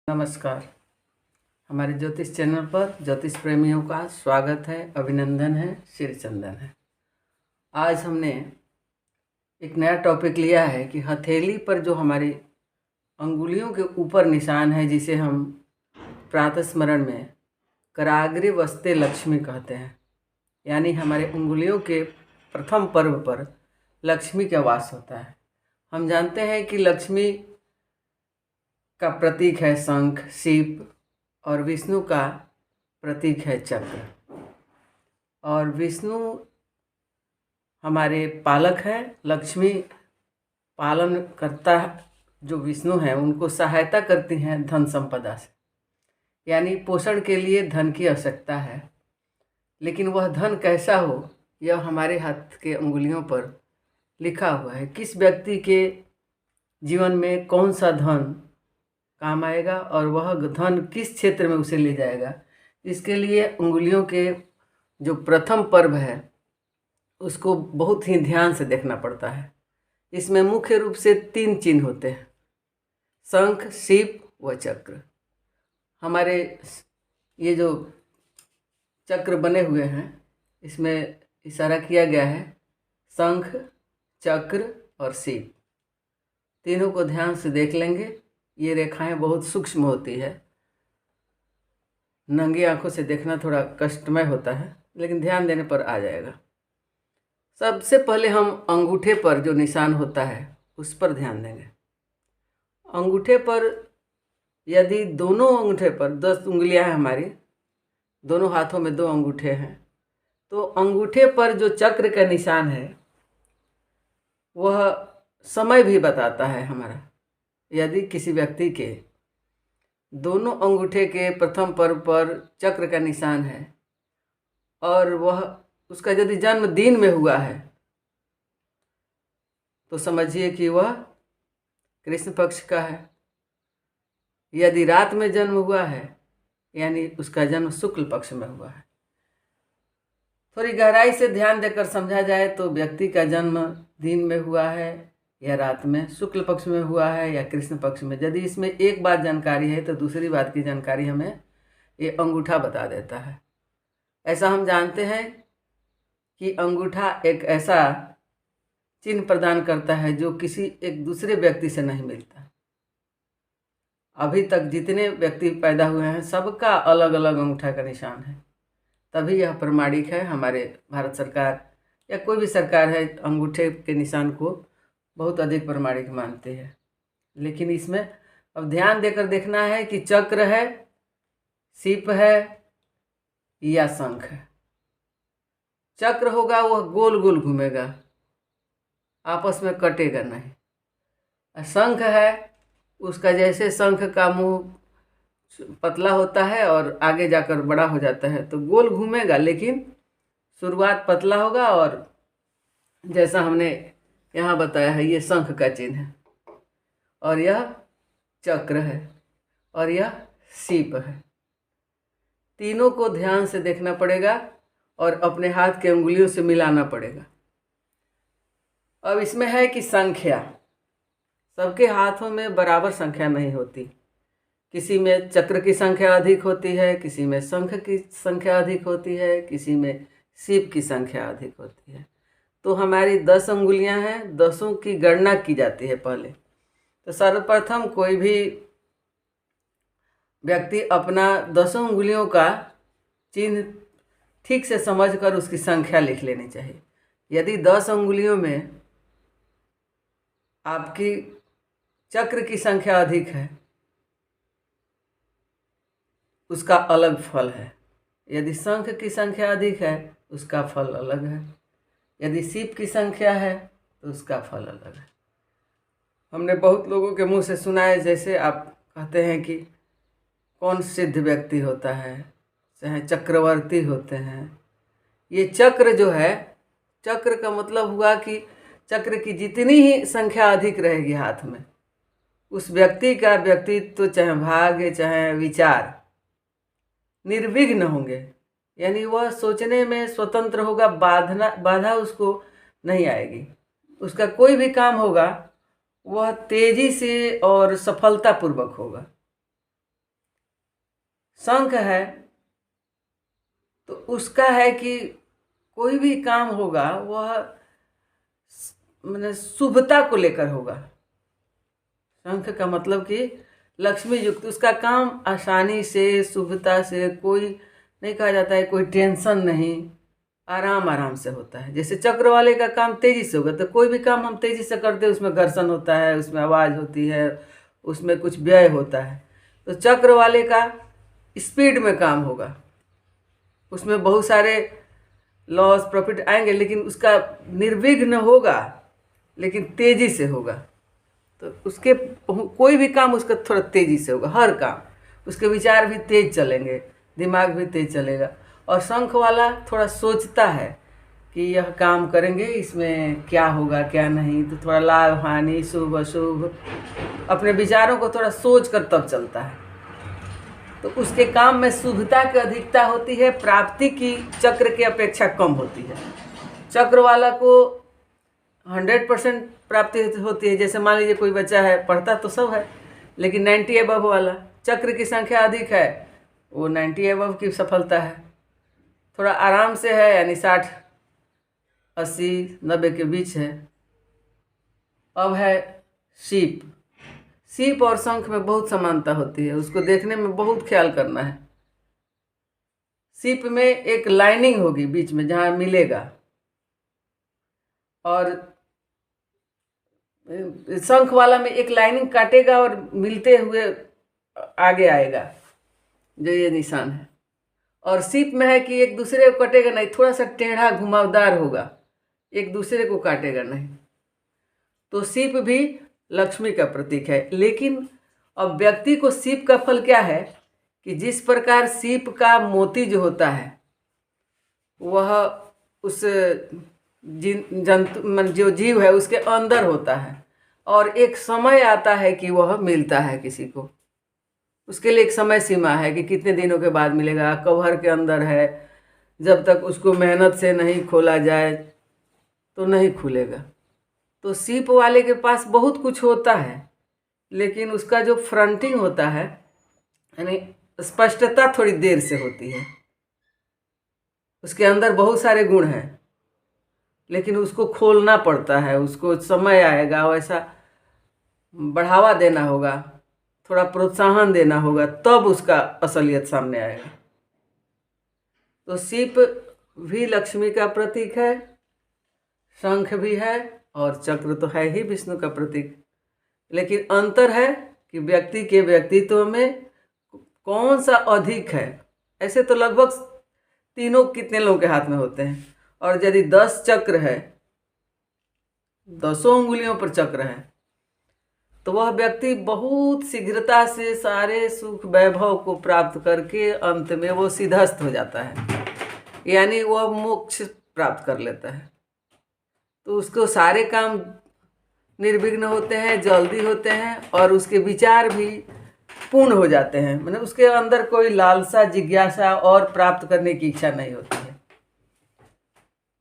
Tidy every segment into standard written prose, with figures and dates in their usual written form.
नमस्कार। हमारे ज्योतिष चैनल पर ज्योतिष प्रेमियों का स्वागत है, अभिनंदन है, श्री चंदन है। आज हमने एक नया टॉपिक लिया है कि हथेली पर जो हमारी अंगुलियों के ऊपर निशान है, जिसे हम प्रातः स्मरण में कराग्रे वस्ते लक्ष्मी कहते हैं, यानी हमारे उंगलियों के प्रथम पर्व पर लक्ष्मी का वास होता है। हम जानते हैं कि लक्ष्मी का प्रतीक है शंख, सीप, और विष्णु का प्रतीक है चक्र। और विष्णु हमारे पालक हैं, लक्ष्मी पालन करता जो विष्णु हैं उनको सहायता करती हैं धन संपदा से, यानी पोषण के लिए धन की आवश्यकता है। लेकिन वह धन कैसा हो, यह हमारे हाथ के उंगलियों पर लिखा हुआ है। किस व्यक्ति के जीवन में कौन सा धन काम आएगा और वह धन किस क्षेत्र में उसे ले जाएगा, इसके लिए उंगलियों के जो प्रथम पर्व है उसको बहुत ही ध्यान से देखना पड़ता है। इसमें मुख्य रूप से 3 चिन्ह होते हैं: शंख, सीप व चक्र। हमारे ये जो चक्र बने हुए हैं इसमें इशारा किया गया है शंख, चक्र और सीप। तीनों को ध्यान से देख लेंगे। ये रेखाएं बहुत सूक्ष्म होती है, नंगी आंखों से देखना थोड़ा कष्टमय होता है, लेकिन ध्यान देने पर आ जाएगा। सबसे पहले हम अंगूठे पर जो निशान होता है उस पर ध्यान देंगे। अंगूठे पर यदि दोनों अंगूठे पर 10 उंगलियां हैं, हमारी दोनों हाथों में 2 अंगूठे हैं, तो अंगूठे पर जो चक्र का निशान है वह समय भी बताता है हमारा। यदि किसी व्यक्ति के दोनों अंगूठे के प्रथम पर्व पर चक्र का निशान है और वह उसका यदि जन्म दिन में हुआ है तो समझिए कि वह कृष्ण पक्ष का है। यदि रात में जन्म हुआ है यानी उसका जन्म शुक्ल पक्ष में हुआ है। थोड़ी गहराई से ध्यान देकर समझा जाए तो व्यक्ति का जन्म दिन में हुआ है या रात में, शुक्ल पक्ष में हुआ है या कृष्ण पक्ष में, यदि इसमें एक बात जानकारी है तो दूसरी बात की जानकारी हमें ये अंगूठा बता देता है। ऐसा हम जानते हैं कि अंगूठा एक ऐसा चिन्ह प्रदान करता है जो किसी एक दूसरे व्यक्ति से नहीं मिलता। अभी तक जितने व्यक्ति पैदा हुए हैं सबका अलग अलग अंगूठा का निशान है, तभी यह प्रमाणिक है। हमारे भारत सरकार या कोई भी सरकार है अंगूठे के निशान को बहुत अधिक प्रमाणिक मानते हैं। लेकिन इसमें अब ध्यान देकर देखना है कि चक्र है, सीप है या शंख है। चक्र होगा वह गोल गोल घूमेगा, आपस में कटेगा नहीं। शंख है उसका जैसे शंख का मुंह पतला होता है और आगे जाकर बड़ा हो जाता है तो गोल घूमेगा, लेकिन शुरुआत पतला होगा। और जैसा हमने यहाँ बताया है ये शंख का चिन्ह है और यह चक्र है और यह सीप है। तीनों को ध्यान से देखना पड़ेगा और अपने हाथ के उंगलियों से मिलाना पड़ेगा। अब इसमें है कि संख्या सबके हाथों में बराबर संख्या नहीं होती। किसी में चक्र की संख्या अधिक होती है, किसी में शंख की संख्या अधिक होती है, किसी में सीप की संख्या अधिक होती है। तो हमारी 10 अंगुलियां हैं, 10 की गणना की जाती है पहले। तो सर्वप्रथम कोई भी व्यक्ति अपना 10 अंगुलियों का चिन्ह ठीक से समझकर उसकी संख्या लिख लेनी चाहिए। यदि 10 अंगुलियों में आपकी चक्र की संख्या अधिक है उसका अलग फल है, यदि शंख की संख्या अधिक है उसका फल अलग है, यदि सीप की संख्या है तो उसका फल अलग है। हमने बहुत लोगों के मुंह से सुना है, जैसे आप कहते हैं कि कौन सिद्ध व्यक्ति होता है, चाहे चक्रवर्ती होते हैं। ये चक्र जो है, चक्र का मतलब हुआ कि चक्र की जितनी ही संख्या अधिक रहेगी हाथ में, उस व्यक्ति का व्यक्तित्व, चाहे भाग्य चाहे विचार निर्विघ्न होंगे, यानी वह सोचने में स्वतंत्र होगा, बाधा उसको नहीं आएगी। उसका कोई भी काम होगा वह तेजी से और सफलतापूर्वक होगा। शंख है तो उसका है कि कोई भी काम होगा वह शुभता को लेकर होगा। शंख का मतलब कि लक्ष्मी युक्त, उसका काम आसानी से, शुभता से, कोई नहीं कहा जाता है कोई टेंशन नहीं, आराम आराम से होता है। जैसे चक्र वाले का काम तेजी से होगा, तो कोई भी काम हम तेजी से करते हैं उसमें घर्षण होता है, उसमें आवाज़ होती है, उसमें कुछ व्यय होता है। तो चक्र वाले का स्पीड में काम होगा, उसमें बहुत सारे लॉस प्रॉफिट आएंगे, लेकिन उसका निर्विघ्न होगा, लेकिन तेजी से होगा। तो उसके कोई भी काम उसका थोड़ा तेजी से होगा, हर काम, उसके विचार भी तेज चलेंगे, दिमाग भी तेज चलेगा। और शंख वाला थोड़ा सोचता है कि यह काम करेंगे इसमें क्या होगा क्या नहीं, तो थोड़ा लाभ हानि, शुभ अशुभ, अपने विचारों को थोड़ा सोच कर तब चलता है। तो उसके काम में शुभता की अधिकता होती है, प्राप्ति की चक्र की अपेक्षा कम होती है। चक्र वाला को 100% प्राप्ति होती है। जैसे मान लीजिए कोई बच्चा है, पढ़ता तो सब है, लेकिन 90 एबव वाला, चक्र की संख्या अधिक है, वो 90 एबव की सफलता है। थोड़ा आराम से है, यानी 60, 80, 90 के बीच है। अब है सीप। सीप और शंख में बहुत समानता होती है, उसको देखने में बहुत ख्याल करना है। सीप में एक लाइनिंग होगी बीच में जहाँ मिलेगा, और शंख वाला में एक लाइनिंग काटेगा और मिलते हुए आगे आएगा, जो ये निशान है। और सीप में है कि एक दूसरे को कटेगा नहीं, थोड़ा सा टेढ़ा घुमावदार होगा, एक दूसरे को काटेगा नहीं। तो सीप भी लक्ष्मी का प्रतीक है। लेकिन अब व्यक्ति को सीप का फल क्या है कि जिस प्रकार सीप का मोती जो होता है वह उस जंतु जो जीव है उसके अंदर होता है, और एक समय आता है कि वह मिलता है किसी को। उसके लिए एक समय सीमा है कि कितने दिनों के बाद मिलेगा, कवर के अंदर है, जब तक उसको मेहनत से नहीं खोला जाए तो नहीं खुलेगा। तो सीप वाले के पास बहुत कुछ होता है, लेकिन उसका जो फ्रंटिंग होता है, यानी स्पष्टता थोड़ी देर से होती है। उसके अंदर बहुत सारे गुण हैं, लेकिन उसको खोलना पड़ता है, उसको समय आएगा, वैसा बढ़ावा देना होगा, थोड़ा प्रोत्साहन देना होगा, तब उसका असलियत सामने आएगा। तो सीप भी लक्ष्मी का प्रतीक है, शंख भी है, और चक्र तो है ही विष्णु का प्रतीक। लेकिन अंतर है कि व्यक्ति के व्यक्तित्व में कौन सा अधिक है। ऐसे तो लगभग तीनों कितने लोगों के हाथ में होते हैं, और यदि 10 चक्र है, 10 उंगलियों पर चक्र है, तो वह व्यक्ति बहुत शीघ्रता से सारे सुख वैभव को प्राप्त करके अंत में वो सिद्धस्थ हो जाता है, यानी वह मोक्ष प्राप्त कर लेता है। तो उसको सारे काम निर्विघ्न होते हैं, जल्दी होते हैं, और उसके विचार भी पूर्ण हो जाते हैं। मतलब उसके अंदर कोई लालसा, जिज्ञासा और प्राप्त करने की इच्छा नहीं होती है।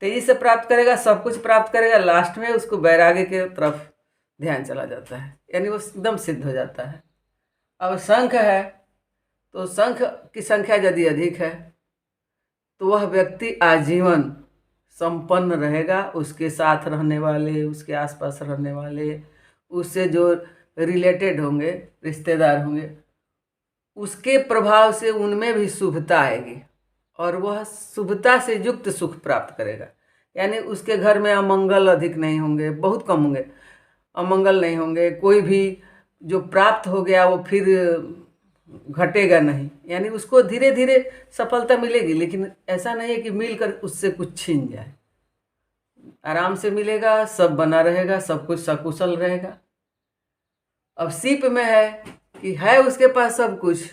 तेजी से प्राप्त करेगा, सब कुछ प्राप्त करेगा, लास्ट में उसको वैराग्य के तरफ ध्यान चला जाता है, यानी वो एकदम सिद्ध हो जाता है। अब शंख है, तो शंख की संख्या यदि अधिक है तो वह व्यक्ति आजीवन संपन्न रहेगा। उसके साथ रहने वाले, उसके आसपास रहने वाले, उससे जो रिलेटेड होंगे, रिश्तेदार होंगे, उसके प्रभाव से उनमें भी शुभता आएगी, और वह शुभता से युक्त सुख प्राप्त करेगा। यानी उसके घर में अमंगल अधिक नहीं होंगे, बहुत कम होंगे, अमंगल नहीं होंगे। कोई भी जो प्राप्त हो गया वो फिर घटेगा नहीं, यानी उसको धीरे धीरे सफलता मिलेगी, लेकिन ऐसा नहीं है कि मिलकर उससे कुछ छीन जाए। आराम से मिलेगा, सब बना रहेगा, सब कुछ सकुशल रहेगा। अब सीप में है कि है उसके पास सब कुछ,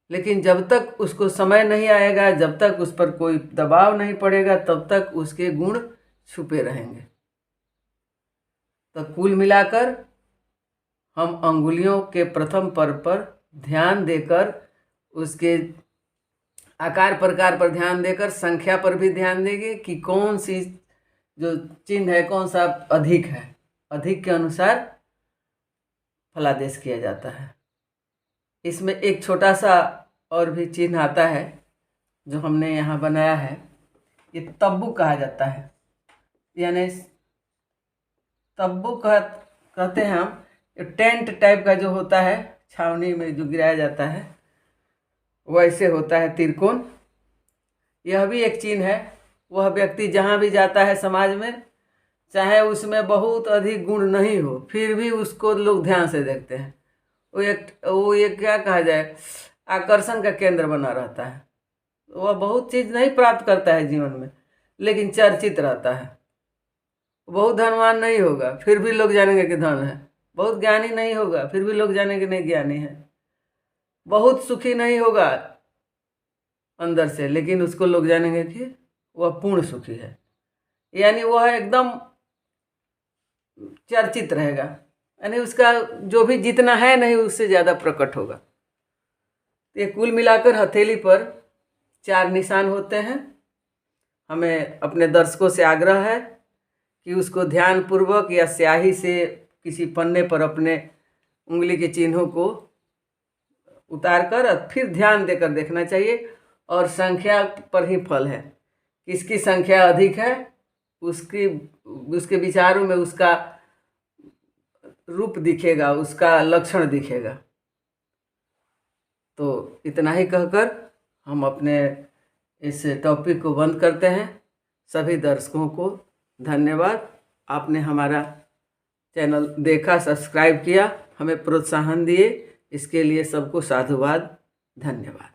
लेकिन जब तक उसको समय नहीं आएगा, जब तक उस पर कोई दबाव नहीं पड़ेगा, तब तक उसके गुण छुपे रहेंगे। तो कुल मिलाकर हम अंगुलियों के प्रथम पर्व पर ध्यान देकर, उसके आकार प्रकार पर ध्यान देकर, संख्या पर भी ध्यान देंगे कि कौन सी जो चिन्ह है कौन सा अधिक है। अधिक के अनुसार फलादेश किया जाता है। इसमें एक छोटा सा और भी चिन्ह आता है जो हमने यहाँ बनाया है। ये तब्बू कहा जाता है, यानी तब्बू कहते हैं हम। ये टेंट टाइप का जो होता है, छावनी में जो गिराया जाता है, वैसे होता है त्रिकोण। यह भी एक चिन्ह है। वह व्यक्ति जहाँ भी जाता है समाज में, चाहे उसमें बहुत अधिक गुण नहीं हो, फिर भी उसको लोग ध्यान से देखते हैं। वो एक क्या कहा जाए, आकर्षण का केंद्र बना रहता है। वह बहुत चीज़ नहीं प्राप्त करता है जीवन में, लेकिन चर्चित रहता है। बहुत धनवान नहीं होगा, फिर भी लोग जानेंगे कि धन है। बहुत ज्ञानी नहीं होगा, फिर भी लोग जानेंगे नहीं ज्ञानी है। बहुत सुखी नहीं होगा अंदर से, लेकिन उसको लोग जानेंगे कि वह पूर्ण सुखी है। यानी वह एकदम चर्चित रहेगा, यानी उसका जो भी जितना है नहीं उससे ज़्यादा प्रकट होगा। ये कुल मिलाकर हथेली पर 4 निशान होते हैं। हमें अपने दर्शकों से आग्रह है कि उसको ध्यानपूर्वक या स्याही से किसी पन्ने पर अपने उंगली के चिन्हों को उतार कर फिर ध्यान देकर देखना चाहिए। और संख्या पर ही फल है। किसकी संख्या अधिक है, उसके विचारों में उसका रूप दिखेगा, उसका लक्षण दिखेगा। तो इतना ही कहकर हम अपने इस टॉपिक को बंद करते हैं। सभी दर्शकों को धन्यवाद। आपने हमारा चैनल देखा, सब्सक्राइब किया, हमें प्रोत्साहन दिए, इसके लिए सबको साधुवाद, धन्यवाद।